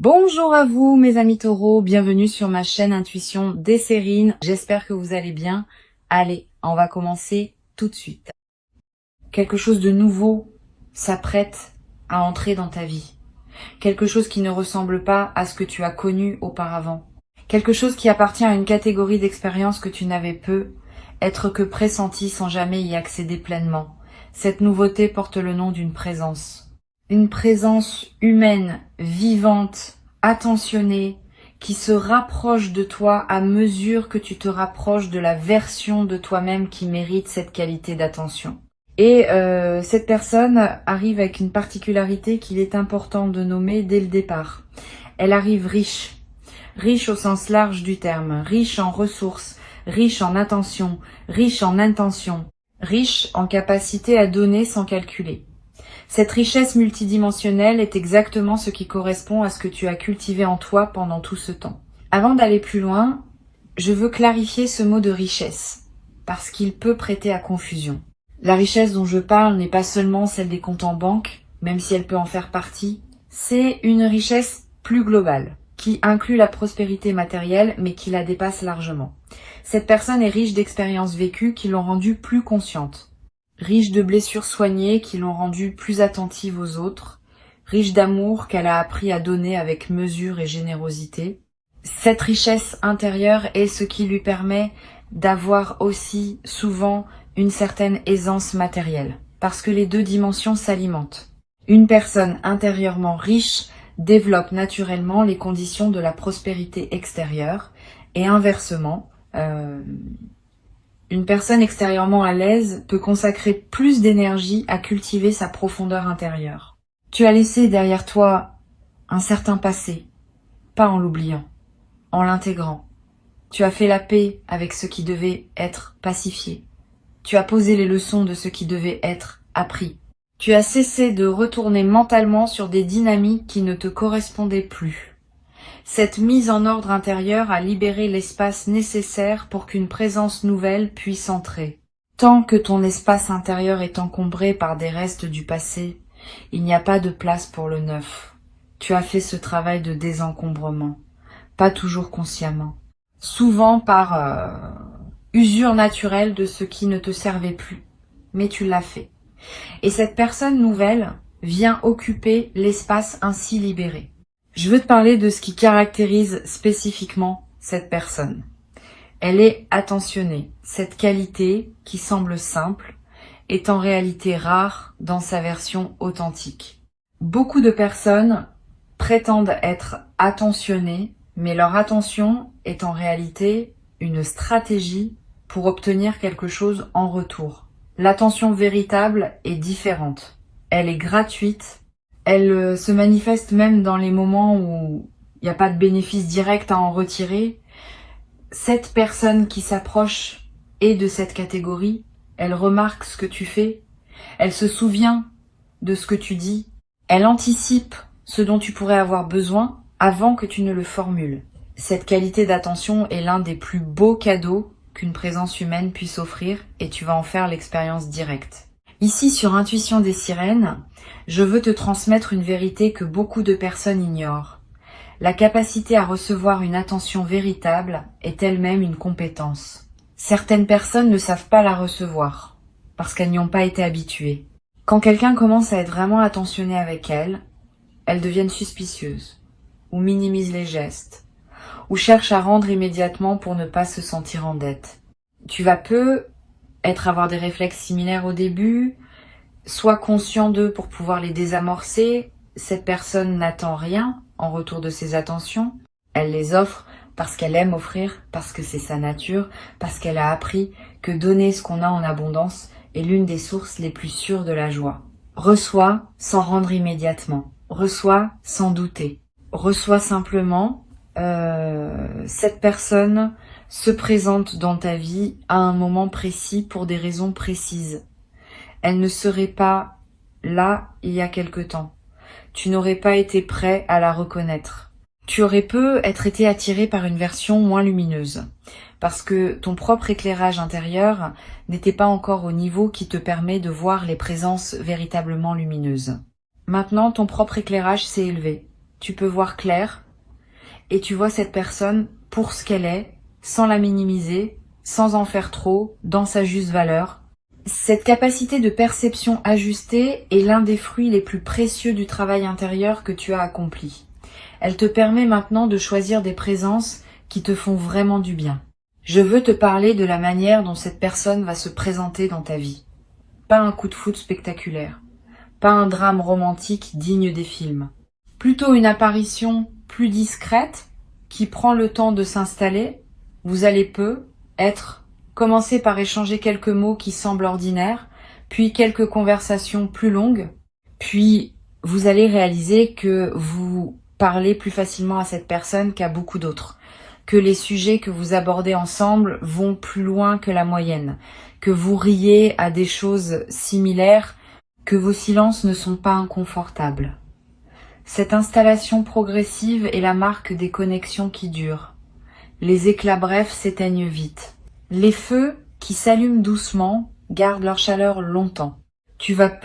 Bonjour à vous mes amis taureaux, bienvenue sur ma chaîne Intuition Desserine. J'espère que vous allez bien. Allez, on va commencer tout de suite. Quelque chose de nouveau s'apprête à entrer dans ta vie. Quelque chose qui ne ressemble pas à ce que tu as connu auparavant. Quelque chose qui appartient à une catégorie d'expérience que tu n'avais peu, être que pressenti sans jamais y accéder pleinement. Cette nouveauté porte le nom d'une présence. Une présence humaine, vivante, attentionnée, qui se rapproche de toi à mesure que tu te rapproches de la version de toi-même qui mérite cette qualité d'attention. Et cette personne arrive avec une particularité qu'il est important de nommer dès le départ. Elle arrive riche. Riche au sens large du terme, riche en ressources, riche en attention, riche en intention, riche en capacité à donner sans calculer. Cette richesse multidimensionnelle est exactement ce qui correspond à ce que tu as cultivé en toi pendant tout ce temps. Avant d'aller plus loin, je veux clarifier ce mot de richesse, parce qu'il peut prêter à confusion. La richesse dont je parle n'est pas seulement celle des comptes en banque, même si elle peut en faire partie, c'est une richesse plus globale, qui inclut la prospérité matérielle, mais qui la dépasse largement. Cette personne est riche d'expériences vécues qui l'ont rendue plus consciente. Riche de blessures soignées qui l'ont rendue plus attentive aux autres, riche d'amour qu'elle a appris à donner avec mesure et générosité. Cette richesse intérieure est ce qui lui permet d'avoir aussi souvent une certaine aisance matérielle, parce que les deux dimensions s'alimentent. Une personne intérieurement riche développe naturellement les conditions de la prospérité extérieure, et inversement, une personne extérieurement à l'aise peut consacrer plus d'énergie à cultiver sa profondeur intérieure. Tu as laissé derrière toi un certain passé, pas en l'oubliant, en l'intégrant. Tu as fait la paix avec ce qui devait être pacifié. Tu as posé les leçons de ce qui devait être appris. Tu as cessé de retourner mentalement sur des dynamiques qui ne te correspondaient plus. Cette mise en ordre intérieur a libéré l'espace nécessaire pour qu'une présence nouvelle puisse entrer. Tant que ton espace intérieur est encombré par des restes du passé, il n'y a pas de place pour le neuf. Tu as fait ce travail de désencombrement, pas toujours consciemment, souvent par usure naturelle de ce qui ne te servait plus, mais tu l'as fait. Et cette personne nouvelle vient occuper l'espace ainsi libéré. Je veux te parler de ce qui caractérise spécifiquement cette personne. Elle est attentionnée. Cette qualité, qui semble simple, est en réalité rare dans sa version authentique. Beaucoup de personnes prétendent être attentionnées, mais leur attention est en réalité une stratégie pour obtenir quelque chose en retour. L'attention véritable est différente. Elle est gratuite. Elle se manifeste même dans les moments où il n'y a pas de bénéfice direct à en retirer. Cette personne qui s'approche est de cette catégorie. Elle remarque ce que tu fais. Elle se souvient de ce que tu dis. Elle anticipe ce dont tu pourrais avoir besoin avant que tu ne le formules. Cette qualité d'attention est l'un des plus beaux cadeaux qu'une présence humaine puisse offrir et tu vas en faire l'expérience directe. Ici, sur Intuition des Sirènes, je veux te transmettre une vérité que beaucoup de personnes ignorent. La capacité à recevoir une attention véritable est elle-même une compétence. Certaines personnes ne savent pas la recevoir, parce qu'elles n'y ont pas été habituées. Quand quelqu'un commence à être vraiment attentionné avec elles, elles deviennent suspicieuses, ou minimisent les gestes, ou cherchent à rendre immédiatement pour ne pas se sentir en dette. Tu vas avoir des réflexes similaires au début, sois conscient d'eux pour pouvoir les désamorcer. Cette personne n'attend rien en retour de ses attentions. Elle les offre parce qu'elle aime offrir, parce que c'est sa nature, parce qu'elle a appris que donner ce qu'on a en abondance est l'une des sources les plus sûres de la joie. Reçois sans rendre immédiatement. Reçois sans douter. Reçois simplement. Cette personne se présente dans ta vie à un moment précis pour des raisons précises. Elle ne serait pas là il y a quelque temps. Tu n'aurais pas été prêt à la reconnaître. Tu aurais être été attiré par une version moins lumineuse, parce que ton propre éclairage intérieur n'était pas encore au niveau qui te permet de voir les présences véritablement lumineuses. Maintenant, ton propre éclairage s'est élevé. tu peux voir clair et tu vois cette personne pour ce qu'elle est, sans la minimiser, sans en faire trop, dans sa juste valeur. Cette capacité de perception ajustée est l'un des fruits les plus précieux du travail intérieur que tu as accompli. Elle te permet maintenant de choisir des présences qui te font vraiment du bien. Je veux te parler de la manière dont cette personne va se présenter dans ta vie. Pas un coup de foudre spectaculaire, pas un drame romantique digne des films. Plutôt une apparition plus discrète qui prend le temps de s'installer. Vous allez commencer par échanger quelques mots qui semblent ordinaires, puis quelques conversations plus longues, puis vous allez réaliser que vous parlez plus facilement à cette personne qu'à beaucoup d'autres, que les sujets que vous abordez ensemble vont plus loin que la moyenne, que vous riez à des choses similaires, que vos silences ne sont pas inconfortables. Cette installation progressive est la marque des connexions qui durent. Les éclats brefs s'éteignent vite. Les feux qui s'allument doucement gardent leur chaleur longtemps. Tu vas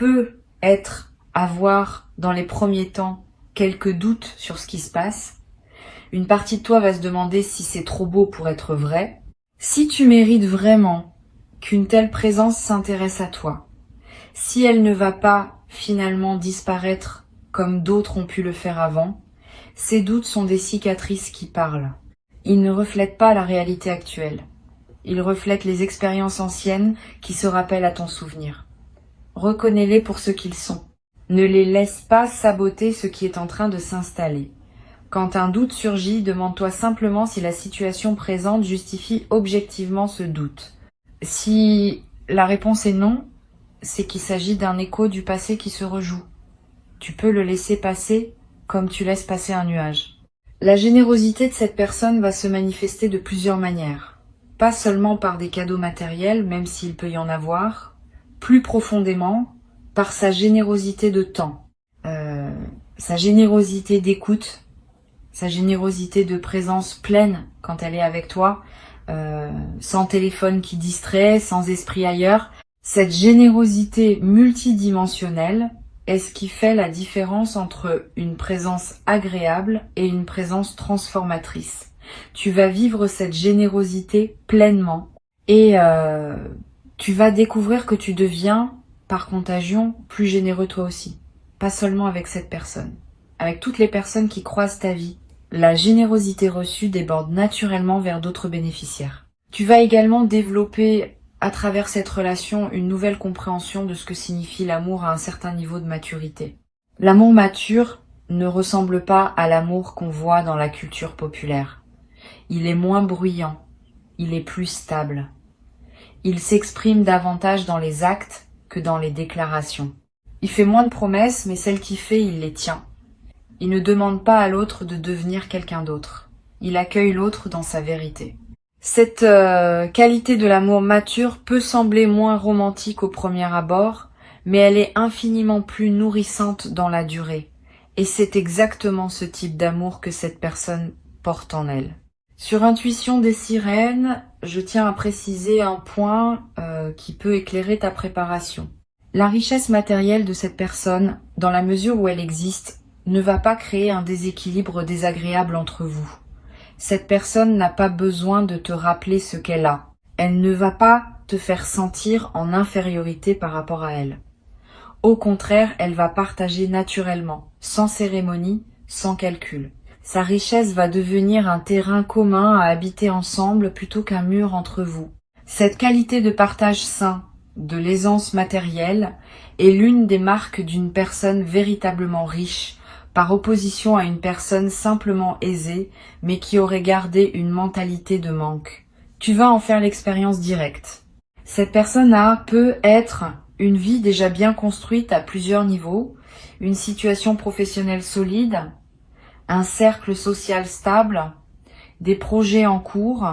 avoir dans les premiers temps quelques doutes sur ce qui se passe. Une partie de toi va se demander si c'est trop beau pour être vrai. Si tu mérites vraiment qu'une telle présence s'intéresse à toi, si elle ne va pas finalement disparaître comme d'autres ont pu le faire avant, ces doutes sont des cicatrices qui parlent. Ils ne reflètent pas la réalité actuelle. Ils reflètent les expériences anciennes qui se rappellent à ton souvenir. Reconnais-les pour ce qu'ils sont. Ne les laisse pas saboter ce qui est en train de s'installer. Quand un doute surgit, demande-toi simplement si la situation présente justifie objectivement ce doute. Si la réponse est non, c'est qu'il s'agit d'un écho du passé qui se rejoue. Tu peux le laisser passer comme tu laisses passer un nuage. La générosité de cette personne va se manifester de plusieurs manières. Pas seulement par des cadeaux matériels, même s'il peut y en avoir, plus profondément par sa générosité de temps, sa générosité d'écoute, sa générosité de présence pleine quand elle est avec toi, sans téléphone qui distrait, sans esprit ailleurs. Cette générosité multidimensionnelle est ce qui fait la différence entre une présence agréable et une présence transformatrice. Tu vas vivre cette générosité pleinement et tu vas découvrir que tu deviens, par contagion, plus généreux toi aussi. Pas seulement avec cette personne, avec toutes les personnes qui croisent ta vie. La générosité reçue déborde naturellement vers d'autres bénéficiaires. Tu vas également développer à travers cette relation une nouvelle compréhension de ce que signifie l'amour à un certain niveau de maturité. L'amour mature ne ressemble pas à l'amour qu'on voit dans la culture populaire. Il est moins bruyant, il est plus stable. Il s'exprime davantage dans les actes que dans les déclarations. Il fait moins de promesses, mais celles qu'il fait, il les tient. Il ne demande pas à l'autre de devenir quelqu'un d'autre. Il accueille l'autre dans sa vérité. Cette qualité de l'amour mature peut sembler moins romantique au premier abord, mais elle est infiniment plus nourrissante dans la durée. Et c'est exactement ce type d'amour que cette personne porte en elle. Sur Intuition des sirènes, je tiens à préciser un point qui peut éclairer ta préparation. La richesse matérielle de cette personne, dans la mesure où elle existe, ne va pas créer un déséquilibre désagréable entre vous. Cette personne n'a pas besoin de te rappeler ce qu'elle a. Elle ne va pas te faire sentir en infériorité par rapport à elle. Au contraire, elle va partager naturellement, sans cérémonie, sans calcul. Sa richesse va devenir un terrain commun à habiter ensemble plutôt qu'un mur entre vous. Cette qualité de partage sain, de l'aisance matérielle, est l'une des marques d'une personne véritablement riche, par opposition à une personne simplement aisée, mais qui aurait gardé une mentalité de manque. Tu vas en faire l'expérience directe. Cette personne peut être une vie déjà bien construite à plusieurs niveaux, une situation professionnelle solide, un cercle social stable, des projets en cours.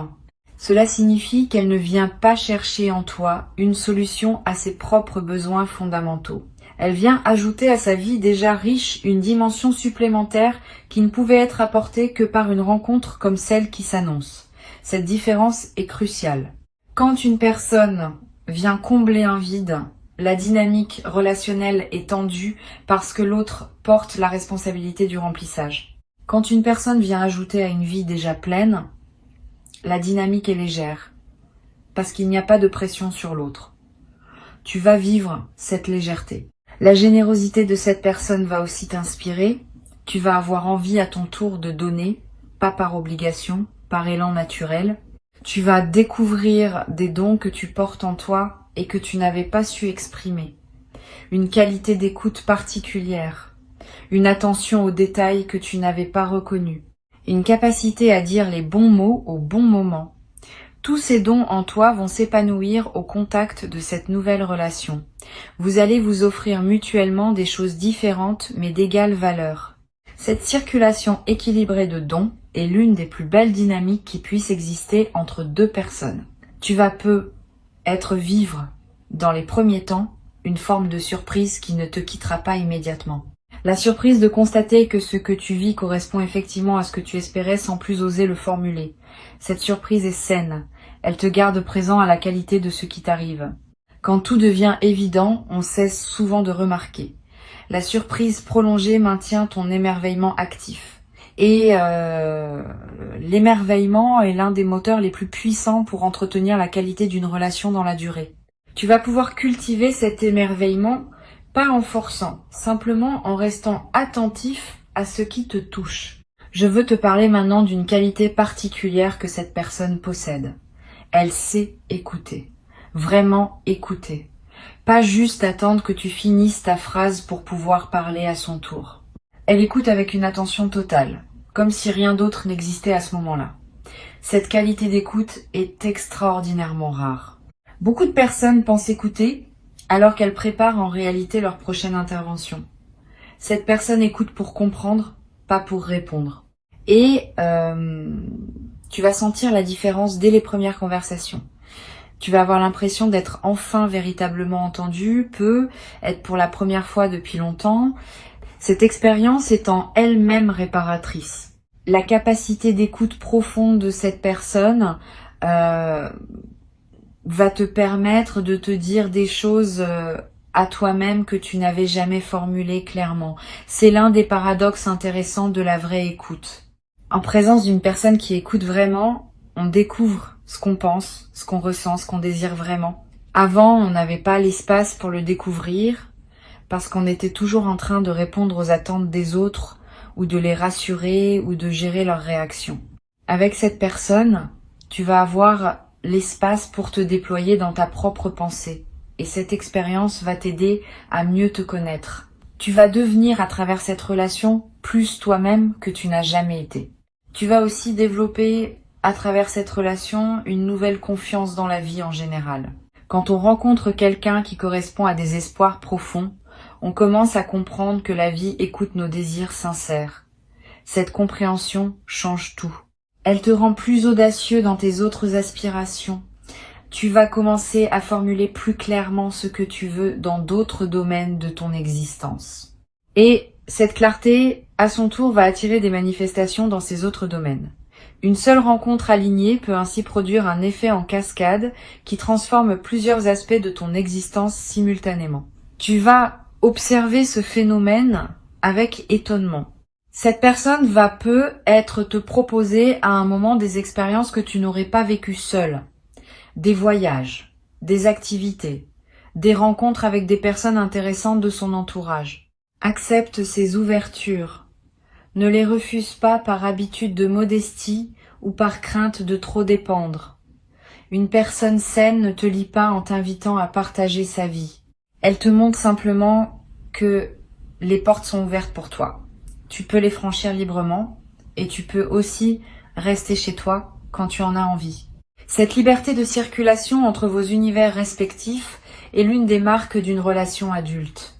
Cela signifie qu'elle ne vient pas chercher en toi une solution à ses propres besoins fondamentaux. Elle vient ajouter à sa vie déjà riche une dimension supplémentaire qui ne pouvait être apportée que par une rencontre comme celle qui s'annonce. Cette différence est cruciale. Quand une personne vient combler un vide, la dynamique relationnelle est tendue parce que l'autre porte la responsabilité du remplissage. Quand une personne vient ajouter à une vie déjà pleine, la dynamique est légère, parce qu'il n'y a pas de pression sur l'autre. Tu vas vivre cette légèreté. La générosité de cette personne va aussi t'inspirer. Tu vas avoir envie à ton tour de donner, pas par obligation, par élan naturel. Tu vas découvrir des dons que tu portes en toi et que tu n'avais pas su exprimer. Une qualité d'écoute particulière, une attention aux détails que tu n'avais pas reconnus, une capacité à dire les bons mots au bon moment. Tous ces dons en toi vont s'épanouir au contact de cette nouvelle relation. Vous allez vous offrir mutuellement des choses différentes mais d'égale valeur. Cette circulation équilibrée de dons est l'une des plus belles dynamiques qui puissent exister entre deux personnes. Tu vas vivre dans les premiers temps une forme de surprise qui ne te quittera pas immédiatement. La surprise de constater que ce que tu vis correspond effectivement à ce que tu espérais sans plus oser le formuler. Cette surprise est saine. Elle te garde présent à la qualité de ce qui t'arrive. Quand tout devient évident, on cesse souvent de remarquer. La surprise prolongée maintient ton émerveillement actif. Et l'émerveillement est l'un des moteurs les plus puissants pour entretenir la qualité d'une relation dans la durée. Tu vas pouvoir cultiver cet émerveillement pas en forçant, simplement en restant attentif à ce qui te touche. Je veux te parler maintenant d'une qualité particulière que cette personne possède. Elle sait écouter, vraiment écouter. Pas juste attendre que tu finisses ta phrase pour pouvoir parler à son tour. Elle écoute avec une attention totale, comme si rien d'autre n'existait à ce moment-là. Cette qualité d'écoute est extraordinairement rare. Beaucoup de personnes pensent écouter alors qu'elles préparent en réalité leur prochaine intervention. Cette personne écoute pour comprendre, pas pour répondre. Et tu vas sentir la différence dès les premières conversations. Tu vas avoir l'impression d'être enfin véritablement entendu, être pour la première fois depuis longtemps. Cette expérience est en elle-même réparatrice. La capacité d'écoute profonde de cette personne va te permettre de te dire des choses à toi-même que tu n'avais jamais formulées clairement. C'est l'un des paradoxes intéressants de la vraie écoute. En présence d'une personne qui écoute vraiment, on découvre ce qu'on pense, ce qu'on ressent, ce qu'on désire vraiment. Avant, on n'avait pas l'espace pour le découvrir parce qu'on était toujours en train de répondre aux attentes des autres ou de les rassurer ou de gérer leurs réactions. Avec cette personne, tu vas avoir l'espace pour te déployer dans ta propre pensée. Et cette expérience va t'aider à mieux te connaître. Tu vas devenir à travers cette relation plus toi-même que tu n'as jamais été. Tu vas aussi développer à travers cette relation une nouvelle confiance dans la vie en général. Quand on rencontre quelqu'un qui correspond à des espoirs profonds, on commence à comprendre que la vie écoute nos désirs sincères. Cette compréhension change tout. Elle te rend plus audacieux dans tes autres aspirations. Tu vas commencer à formuler plus clairement ce que tu veux dans d'autres domaines de ton existence. Et cette clarté, à son tour, va attirer des manifestations dans ces autres domaines. Une seule rencontre alignée peut ainsi produire un effet en cascade qui transforme plusieurs aspects de ton existence simultanément. Tu vas observer ce phénomène avec étonnement. Cette personne va peut-être te proposer à un moment des expériences que tu n'aurais pas vécues seule. Des voyages, des activités, des rencontres avec des personnes intéressantes de son entourage. Accepte ces ouvertures. Ne les refuse pas par habitude de modestie ou par crainte de trop dépendre. Une personne saine ne te lie pas en t'invitant à partager sa vie. Elle te montre simplement que les portes sont ouvertes pour toi. Tu peux les franchir librement et tu peux aussi rester chez toi quand tu en as envie. Cette liberté de circulation entre vos univers respectifs est l'une des marques d'une relation adulte.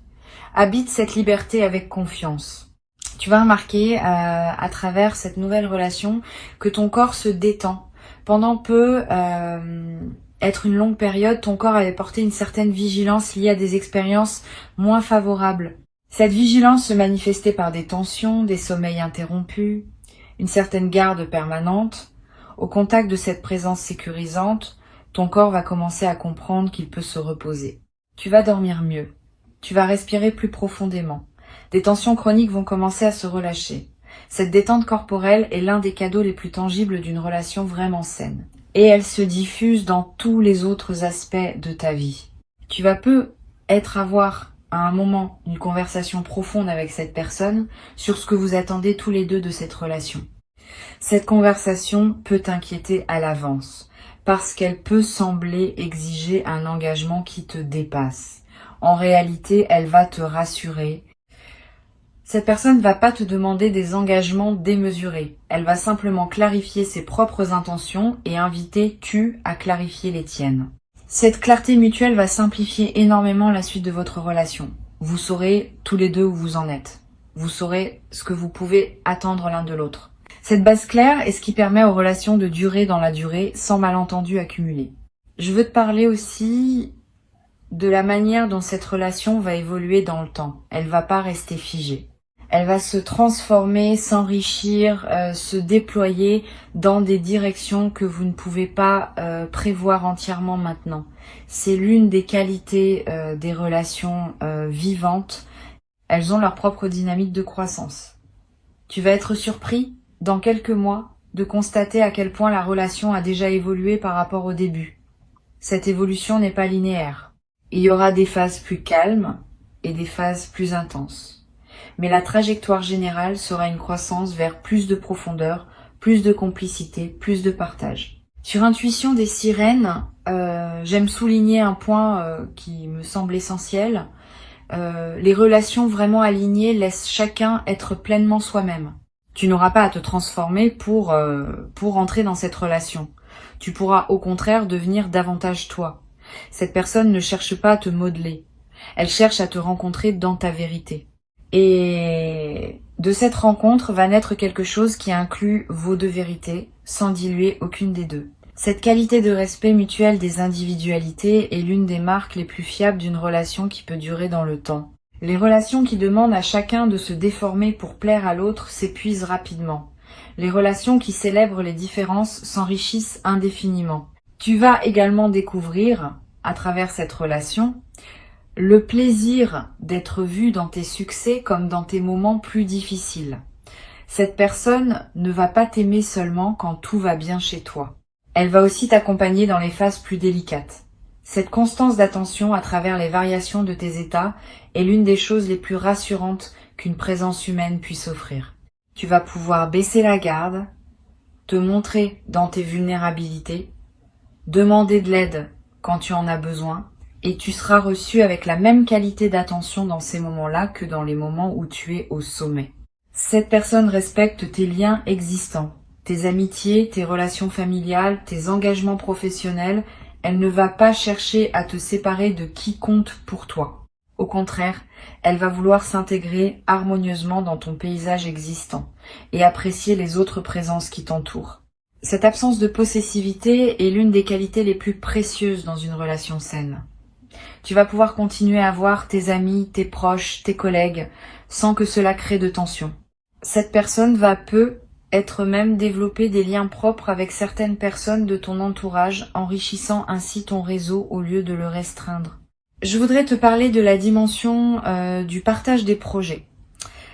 Habite cette liberté avec confiance. Tu vas remarquer à travers cette nouvelle relation que ton corps se détend. Pendant être une longue période, ton corps avait porté une certaine vigilance liée à des expériences moins favorables. Cette vigilance se manifestait par des tensions, des sommeils interrompus, une certaine garde permanente. Au contact de cette présence sécurisante, ton corps va commencer à comprendre qu'il peut se reposer. Tu vas dormir mieux. Tu vas respirer plus profondément. Des tensions chroniques vont commencer à se relâcher. Cette détente corporelle est l'un des cadeaux les plus tangibles d'une relation vraiment saine. Et elle se diffuse dans tous les autres aspects de ta vie. Tu vas avoir à un moment une conversation profonde avec cette personne sur ce que vous attendez tous les deux de cette relation. Cette conversation peut t'inquiéter à l'avance, parce qu'elle peut sembler exiger un engagement qui te dépasse. En réalité, elle va te rassurer. Cette personne ne va pas te demander des engagements démesurés. Elle va simplement clarifier ses propres intentions et inviter tu à clarifier les tiennes. Cette clarté mutuelle va simplifier énormément la suite de votre relation. Vous saurez tous les deux où vous en êtes. Vous saurez ce que vous pouvez attendre l'un de l'autre. Cette base claire est ce qui permet aux relations de durer dans la durée sans malentendus accumulés. Je veux te parler aussi de la manière dont cette relation va évoluer dans le temps. Elle va pas rester figée. Elle va se transformer, s'enrichir, se déployer dans des directions que vous ne pouvez pas prévoir entièrement maintenant. C'est l'une des qualités des relations vivantes. Elles ont leur propre dynamique de croissance. Tu vas être surpris, dans quelques mois, de constater à quel point la relation a déjà évolué par rapport au début. Cette évolution n'est pas linéaire. Il y aura des phases plus calmes et des phases plus intenses. Mais la trajectoire générale sera une croissance vers plus de profondeur, plus de complicité, plus de partage. Sur Intuition des sirènes, j'aime souligner un point qui me semble essentiel. Les relations vraiment alignées laissent chacun être pleinement soi-même. Tu n'auras pas à te transformer pour entrer dans cette relation. Tu pourras au contraire devenir davantage toi. Cette personne ne cherche pas à te modeler. Elle cherche à te rencontrer dans ta vérité. Et de cette rencontre va naître quelque chose qui inclut vos deux vérités, sans diluer aucune des deux. Cette qualité de respect mutuel des individualités est l'une des marques les plus fiables d'une relation qui peut durer dans le temps. Les relations qui demandent à chacun de se déformer pour plaire à l'autre s'épuisent rapidement. Les relations qui célèbrent les différences s'enrichissent indéfiniment. Tu vas également découvrir, à travers cette relation, le plaisir d'être vu dans tes succès comme dans tes moments plus difficiles. Cette personne ne va pas t'aimer seulement quand tout va bien chez toi. Elle va aussi t'accompagner dans les phases plus délicates. Cette constance d'attention à travers les variations de tes états est l'une des choses les plus rassurantes qu'une présence humaine puisse offrir. Tu vas pouvoir baisser la garde, te montrer dans tes vulnérabilités, demander de l'aide quand tu en as besoin, et tu seras reçu avec la même qualité d'attention dans ces moments-là que dans les moments où tu es au sommet. Cette personne respecte tes liens existants, tes amitiés, tes relations familiales, tes engagements professionnels. Elle ne va pas chercher à te séparer de qui compte pour toi. Au contraire, elle va vouloir s'intégrer harmonieusement dans ton paysage existant et apprécier les autres présences qui t'entourent. Cette absence de possessivité est l'une des qualités les plus précieuses dans une relation saine. Tu vas pouvoir continuer à voir tes amis, tes proches, tes collègues, sans que cela crée de tension. Cette personne va être même développer des liens propres avec certaines personnes de ton entourage, enrichissant ainsi ton réseau au lieu de le restreindre. Je voudrais te parler de la dimension du partage des projets.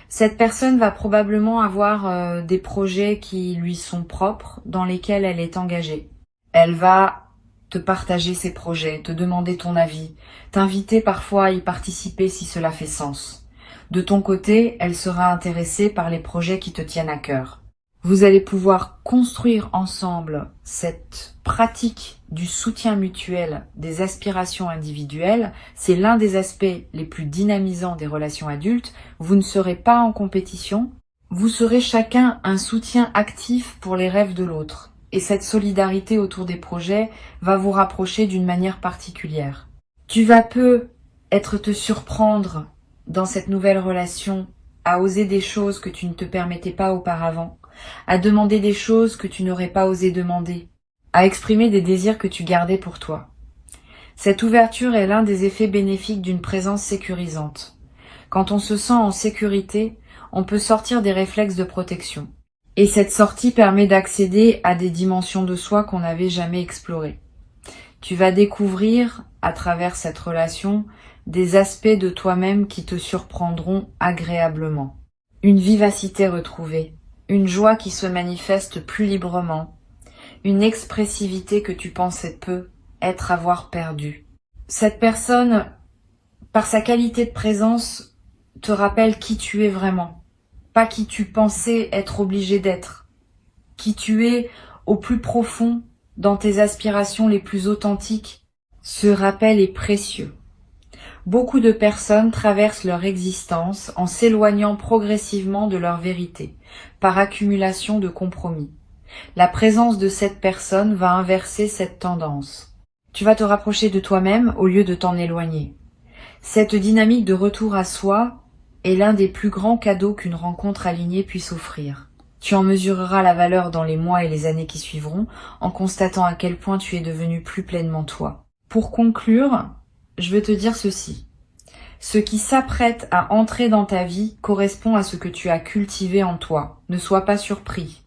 Cette personne va probablement avoir des projets qui lui sont propres, dans lesquels elle est engagée. Elle va te partager ses projets, te demander ton avis, t'inviter parfois à y participer si cela fait sens. De ton côté, elle sera intéressée par les projets qui te tiennent à cœur. Vous allez pouvoir construire ensemble cette pratique du soutien mutuel des aspirations individuelles. C'est l'un des aspects les plus dynamisants des relations adultes. Vous ne serez pas en compétition, vous serez chacun un soutien actif pour les rêves de l'autre. Et cette solidarité autour des projets va vous rapprocher d'une manière particulière. Tu vas te surprendre dans cette nouvelle relation à oser des choses que tu ne te permettais pas auparavant, à demander des choses que tu n'aurais pas osé demander, à exprimer des désirs que tu gardais pour toi. Cette ouverture est l'un des effets bénéfiques d'une présence sécurisante. Quand on se sent en sécurité, on peut sortir des réflexes de protection. Et cette sortie permet d'accéder à des dimensions de soi qu'on n'avait jamais explorées. Tu vas découvrir, à travers cette relation, des aspects de toi-même qui te surprendront agréablement. une vivacité retrouvée, une joie qui se manifeste plus librement, une expressivité que tu pensais peu avoir perdue. Cette personne, par sa qualité de présence, te rappelle qui tu es vraiment, pas qui tu pensais être obligé d'être, qui tu es au plus profond dans tes aspirations les plus authentiques. Ce rappel est précieux. Beaucoup de personnes traversent leur existence en s'éloignant progressivement de leur vérité, par accumulation de compromis. La présence de cette personne va inverser cette tendance. Tu vas te rapprocher de toi-même au lieu de t'en éloigner. Cette dynamique de retour à soi est l'un des plus grands cadeaux qu'une rencontre alignée puisse offrir. Tu en mesureras la valeur dans les mois et les années qui suivront, en constatant à quel point tu es devenu plus pleinement toi. Pour conclure, je veux te dire ceci. Ce qui s'apprête à entrer dans ta vie correspond à ce que tu as cultivé en toi. Ne sois pas surpris.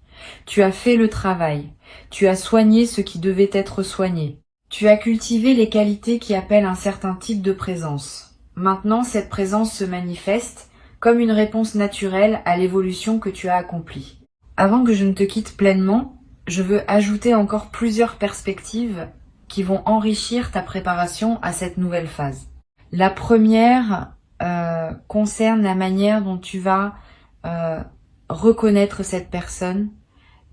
Tu as fait le travail. Tu as soigné ce qui devait être soigné. Tu as cultivé les qualités qui appellent un certain type de présence. Maintenant, cette présence se manifeste comme une réponse naturelle à l'évolution que tu as accomplie. Avant que je ne te quitte pleinement, je veux ajouter encore plusieurs perspectives qui vont enrichir ta préparation à cette nouvelle phase. La première concerne la manière dont tu vas reconnaître cette personne.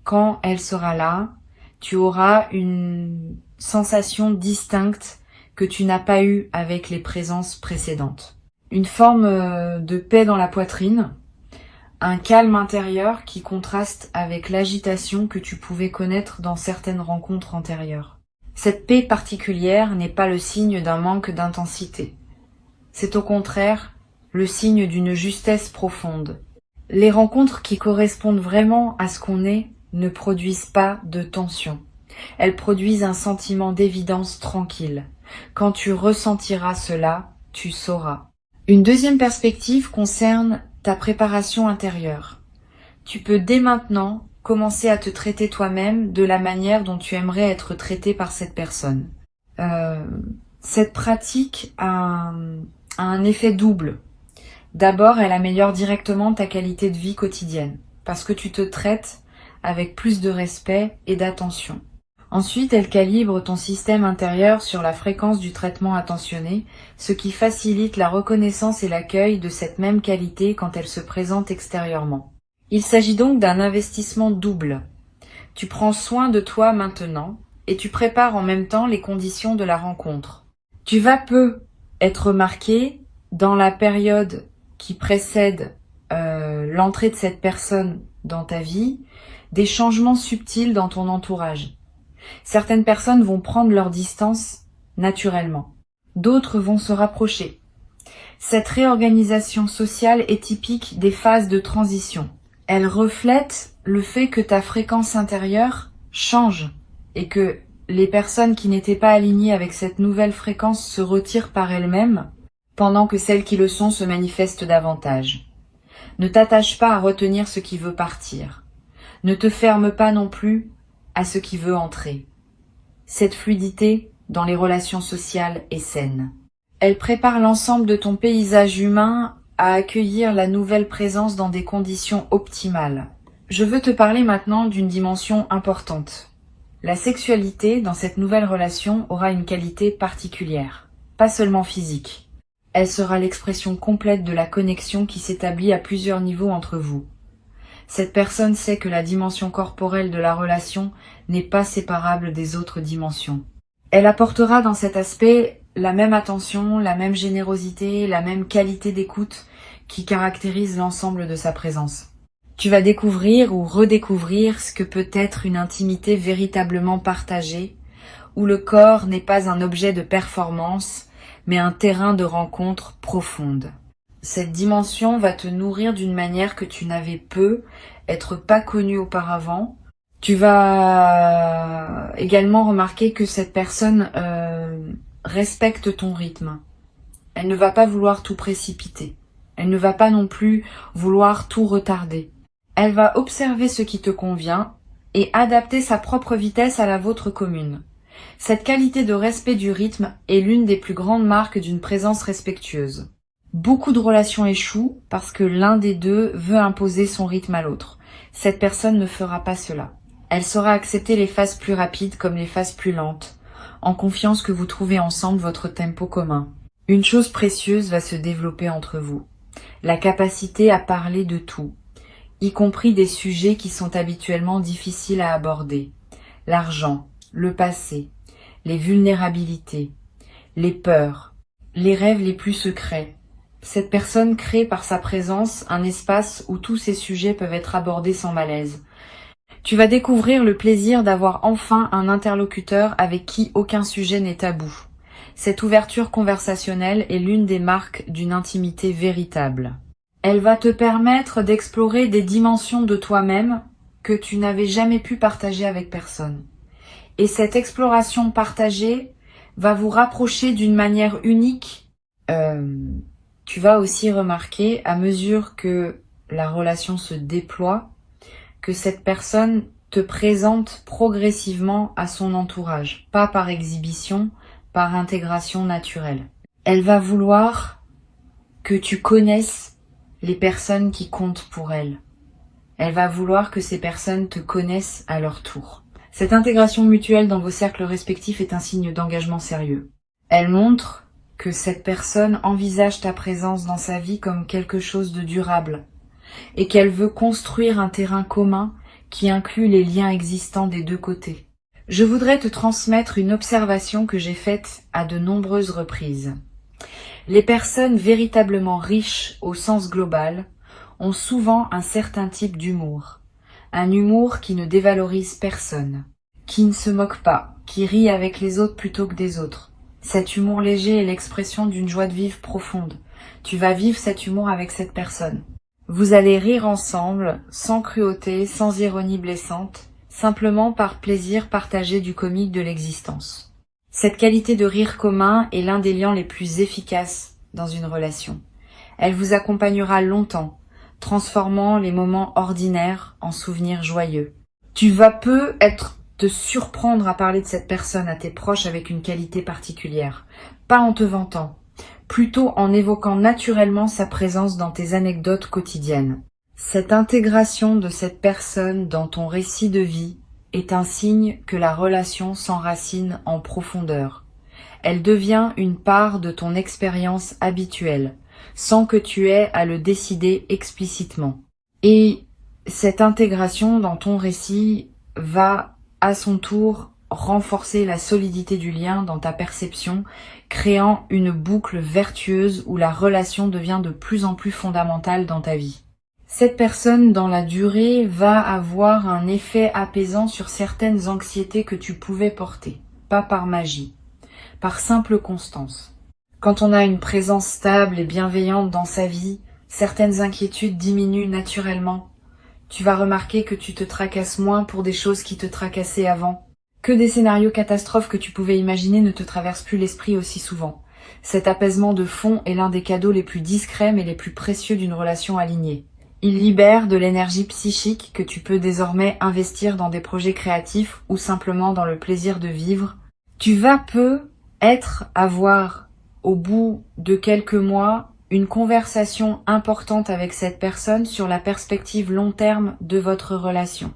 Quand elle sera là, tu auras une sensation distincte que tu n'as pas eue avec les présences précédentes. Une forme de paix dans la poitrine, un calme intérieur qui contraste avec l'agitation que tu pouvais connaître dans certaines rencontres antérieures. Cette paix particulière n'est pas le signe d'un manque d'intensité. C'est au contraire le signe d'une justesse profonde. Les rencontres qui correspondent vraiment à ce qu'on est ne produisent pas de tension. Elles produisent un sentiment d'évidence tranquille. Quand tu ressentiras cela, tu sauras. Une deuxième perspective concerne ta préparation intérieure. Tu peux dès maintenant commencer à te traiter toi-même de la manière dont tu aimerais être traité par cette personne. Cette pratique a un effet double. D'abord, elle améliore directement ta qualité de vie quotidienne, parce que tu te traites avec plus de respect et d'attention. Ensuite, elle calibre ton système intérieur sur la fréquence du traitement attentionné, ce qui facilite la reconnaissance et l'accueil de cette même qualité quand elle se présente extérieurement. Il s'agit donc d'un investissement double. Tu prends soin de toi maintenant et tu prépares en même temps les conditions de la rencontre. Tu vas peu être marqué dans la période qui précède l'entrée de cette personne dans ta vie, des changements subtils dans ton entourage. Certaines personnes vont prendre leur distance naturellement. D'autres vont se rapprocher. Cette réorganisation sociale est typique des phases de transition. Elle reflète le fait que ta fréquence intérieure change et que les personnes qui n'étaient pas alignées avec cette nouvelle fréquence se retirent par elles-mêmes, pendant que celles qui le sont se manifestent davantage. Ne t'attache pas à retenir ce qui veut partir. Ne te ferme pas non plus à ce qui veut entrer. Cette fluidité dans les relations sociales est saine. Elle prépare l'ensemble de ton paysage humain à accueillir la nouvelle présence dans des conditions optimales. Je veux te parler maintenant d'une dimension importante. La sexualité dans cette nouvelle relation aura une qualité particulière, pas seulement physique. Elle sera l'expression complète de la connexion qui s'établit à plusieurs niveaux entre vous. Cette personne sait que la dimension corporelle de la relation n'est pas séparable des autres dimensions. Elle apportera dans cet aspect la même attention, la même générosité, la même qualité d'écoute qui caractérise l'ensemble de sa présence. Tu vas découvrir ou redécouvrir ce que peut être une intimité véritablement partagée, où le corps n'est pas un objet de performance, mais un terrain de rencontre profonde. Cette dimension va te nourrir d'une manière que tu n'avais être pas connu auparavant. Tu vas également remarquer que cette personne respecte ton rythme. Elle ne va pas vouloir tout précipiter. Elle ne va pas non plus vouloir tout retarder. Elle va observer ce qui te convient et adapter sa propre vitesse à la vôtre commune. Cette qualité de respect du rythme est l'une des plus grandes marques d'une présence respectueuse. Beaucoup de relations échouent parce que l'un des deux veut imposer son rythme à l'autre. Cette personne ne fera pas cela. Elle saura accepter les phases plus rapides comme les phases plus lentes, en confiance que vous trouvez ensemble votre tempo commun. Une chose précieuse va se développer entre vous. La capacité à parler de tout, y compris des sujets qui sont habituellement difficiles à aborder. L'argent, le passé, les vulnérabilités, les peurs, les rêves les plus secrets. Cette personne crée par sa présence un espace où tous ces sujets peuvent être abordés sans malaise. Tu vas découvrir le plaisir d'avoir enfin un interlocuteur avec qui aucun sujet n'est tabou. Cette ouverture conversationnelle est l'une des marques d'une intimité véritable. Elle va te permettre d'explorer des dimensions de toi-même que tu n'avais jamais pu partager avec personne. Et cette exploration partagée va vous rapprocher d'une manière unique. Tu vas aussi remarquer, à mesure que la relation se déploie, que cette personne te présente progressivement à son entourage, pas par exhibition, par intégration naturelle. Elle va vouloir que tu connaisses les personnes qui comptent pour elle. Elle va vouloir que ces personnes te connaissent à leur tour. Cette intégration mutuelle dans vos cercles respectifs est un signe d'engagement sérieux. Elle montre que cette personne envisage ta présence dans sa vie comme quelque chose de durable et qu'elle veut construire un terrain commun qui inclut les liens existants des deux côtés. Je voudrais te transmettre une observation que j'ai faite à de nombreuses reprises. Les personnes véritablement riches au sens global ont souvent un certain type d'humour. Un humour qui ne dévalorise personne, qui ne se moque pas, qui rit avec les autres plutôt que des autres. Cet humour léger est l'expression d'une joie de vivre profonde. Tu vas vivre cet humour avec cette personne. Vous allez rire ensemble, sans cruauté, sans ironie blessante, simplement par plaisir partagé du comique de l'existence. Cette qualité de rire commun est l'un des liens les plus efficaces dans une relation. Elle vous accompagnera longtemps, transformant les moments ordinaires en souvenirs joyeux. Tu vas te surprendre à parler de cette personne à tes proches avec une qualité particulière, pas en te vantant, plutôt en évoquant naturellement sa présence dans tes anecdotes quotidiennes. Cette intégration de cette personne dans ton récit de vie est un signe que la relation s'enracine en profondeur. Elle devient une part de ton expérience habituelle, sans que tu aies à le décider explicitement. Et cette intégration dans ton récit va, à son tour, renforcer la solidité du lien dans ta perception, créant une boucle vertueuse où la relation devient de plus en plus fondamentale dans ta vie. Cette personne, dans la durée, va avoir un effet apaisant sur certaines anxiétés que tu pouvais porter, pas par magie, par simple constance. Quand on a une présence stable et bienveillante dans sa vie, certaines inquiétudes diminuent naturellement. Tu vas remarquer que tu te tracasses moins pour des choses qui te tracassaient avant, que des scénarios catastrophes que tu pouvais imaginer ne te traversent plus l'esprit aussi souvent. Cet apaisement de fond est l'un des cadeaux les plus discrets mais les plus précieux d'une relation alignée. Il libère de l'énergie psychique que tu peux désormais investir dans des projets créatifs ou simplement dans le plaisir de vivre. Tu vas avoir, au bout de quelques mois, une conversation importante avec cette personne sur la perspective long terme de votre relation.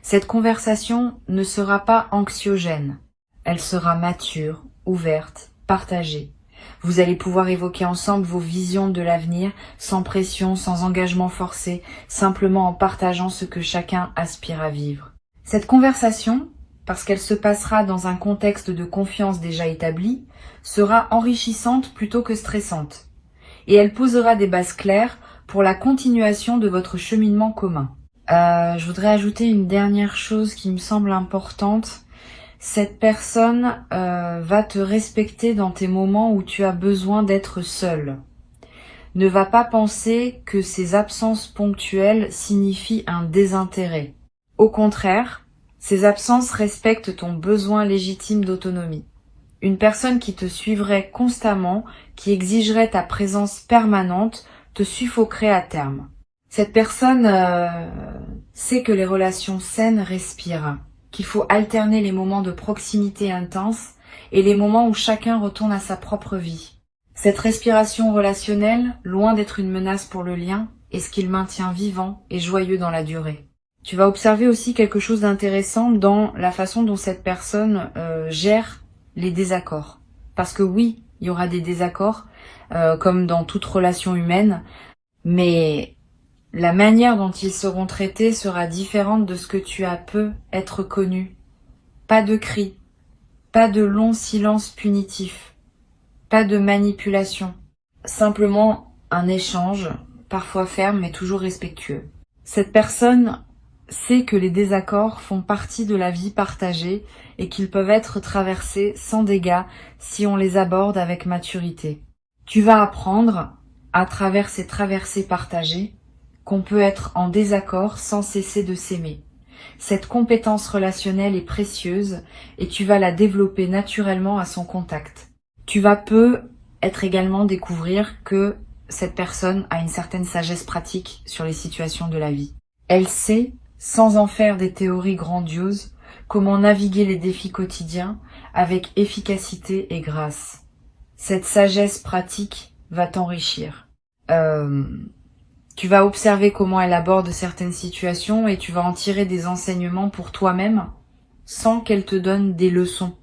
Cette conversation ne sera pas anxiogène. Elle sera mature, ouverte, partagée. Vous allez pouvoir évoquer ensemble vos visions de l'avenir, sans pression, sans engagement forcé, simplement en partageant ce que chacun aspire à vivre. Cette conversation, parce qu'elle se passera dans un contexte de confiance déjà établi, sera enrichissante plutôt que stressante. Et elle posera des bases claires pour la continuation de votre cheminement commun. Je voudrais ajouter une dernière chose qui me semble importante. Cette personne va te respecter dans tes moments où tu as besoin d'être seul. Ne va pas penser que ces absences ponctuelles signifient un désintérêt. Au contraire, ces absences respectent ton besoin légitime d'autonomie. Une personne qui te suivrait constamment, qui exigerait ta présence permanente, te suffoquerait à terme. Cette personne sait que les relations saines respirent, qu'il faut alterner les moments de proximité intense et les moments où chacun retourne à sa propre vie. Cette respiration relationnelle, loin d'être une menace pour le lien, est ce qui le maintient vivant et joyeux dans la durée. Tu vas observer aussi quelque chose d'intéressant dans la façon dont cette personne gère les désaccords. Parce que oui, il y aura des désaccords, comme dans toute relation humaine, mais la manière dont ils seront traités sera différente de ce que tu as peu être connu. Pas de cris, pas de longs silences punitifs, pas de manipulation. Simplement un échange, parfois ferme mais toujours respectueux. Cette personne sait que les désaccords font partie de la vie partagée et qu'ils peuvent être traversés sans dégâts si on les aborde avec maturité. Tu vas apprendre, à travers ces traversées partagées, qu'on peut être en désaccord sans cesser de s'aimer. Cette compétence relationnelle est précieuse et tu vas la développer naturellement à son contact. Tu vas peu être également découvrir que cette personne a une certaine sagesse pratique sur les situations de la vie. Elle sait, sans en faire des théories grandioses, comment naviguer les défis quotidiens avec efficacité et grâce. Cette sagesse pratique va t'enrichir. Tu vas observer comment elle aborde certaines situations et tu vas en tirer des enseignements pour toi-même sans qu'elle te donne des leçons,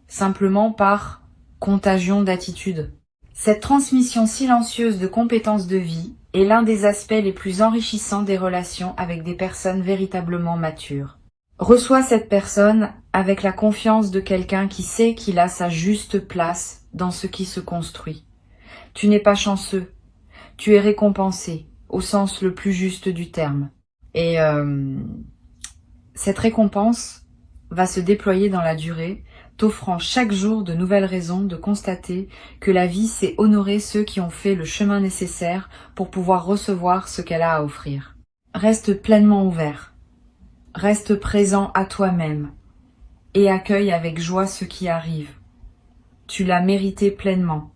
simplement par contagion d'attitude. Cette transmission silencieuse de compétences de vie est l'un des aspects les plus enrichissants des relations avec des personnes véritablement matures. Reçois cette personne avec la confiance de quelqu'un qui sait qu'il a sa juste place dans ce qui se construit. Tu n'es pas chanceux, tu es récompensé, au sens le plus juste du terme. Et cette récompense va se déployer dans la durée, t'offrant chaque jour de nouvelles raisons de constater que la vie sait honorer ceux qui ont fait le chemin nécessaire pour pouvoir recevoir ce qu'elle a à offrir. Reste pleinement ouvert, reste présent à toi-même et accueille avec joie ce qui arrive. Tu l'as mérité pleinement,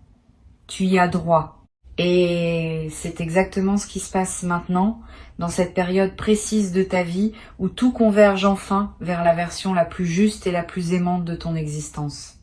tu y as droit. Et c'est exactement ce qui se passe maintenant, dans cette période précise de ta vie où tout converge enfin vers la version la plus juste et la plus aimante de ton existence.